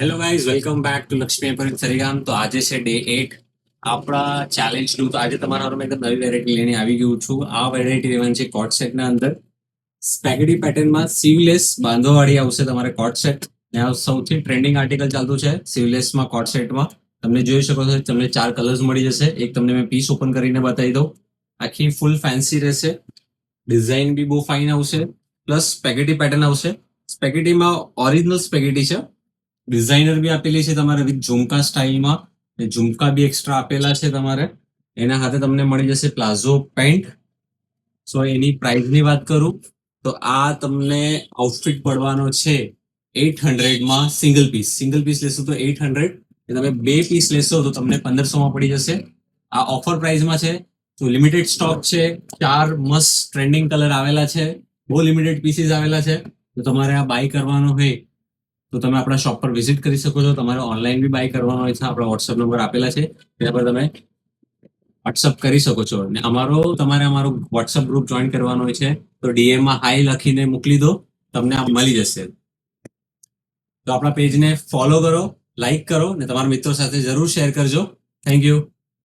Hello guys, welcome back to Lakshmi emporium Sarigam. તો આજે છે ડે 8 આપણા ચેલેન્જનું. તો આજે તમારા હારું મેં એકદમ નવી વેરાયટી લઈને આવી ગયું છું. આ વેરાયટી લેવાની છે કોટ સેટના અંદર સ્પેગેટી પેટર્નમાં સીવલેસ બાંધવાવાળી આવશે તમારે કોટ સેટ. ને આ સૌથી ટ્રેન્ડિંગ આર્ટિકલ ચાલતું છે સીવલેસમાં કોટ સેટમાં. તમે જોઈ શકો છો, તમને 4 કલર્સ મળી જશે. એક તમને મેં પીસ ઓપન કરીને બતાવી દઉં. આખી ફૂલ ફેન્સી રહેશે, ડિઝાઇન બી બહુ ફાઇન આવશે, પ્લસ સ્પેગેટી પેટર્ન આવશે. સ્પેગેટીમાં ઓરિજિનલ સ્પેગેટી છે, ડિઝાઇનર બી આપેલી છે તમારે વિથ ઝુમકા સ્ટાઇલમાં. ઝુમકા બી એક્સ્ટ્રા આપેલા છે તમારે. એના હાથે તમને મળી જશે પ્લાઝો પેન્ટ. સો એની પ્રાઇસની વાત કરું તો આ તમને આઉટફિટ પડવાનો છે 800માં. સિંગલ પીસ લેશો તો 800. તમે 2 પીસ લેશો તો તમને 1500માં પડી જશે. આ ઓફર પ્રાઇસમાં છે. તો લિમિટેડ સ્ટોક છે. 4 મસ્ત ટ્રેન્ડિંગ કલર આવેલા છે, બહુ લિમિટેડ પીસીસ આવેલા છે. તો તમારે આ બાય કરવાનો હોય તો તમે આપણા શોપ પર વિઝિટ કરી શકો છો. તમારે ઓનલાઈન બી બાય કરવાનો હોય છે, આપણા વોટ્સઅપ નંબર આપેલા છે, ત્યાં પર તમે વોટ્સઅપ કરી શકો છો. અને તમારે અમારો વોટ્સઅપ ગ્રુપ જોઈન કરવાનો હોય છે, તો ડીએમમાં હાઈ લખીને મોકલી દો, તમને આ મળી જશે. તો આપણા પેજને ફોલો કરો, લાઈક કરો, ને તમારા મિત્રો સાથે જરૂર શેર કરજો. Thank you.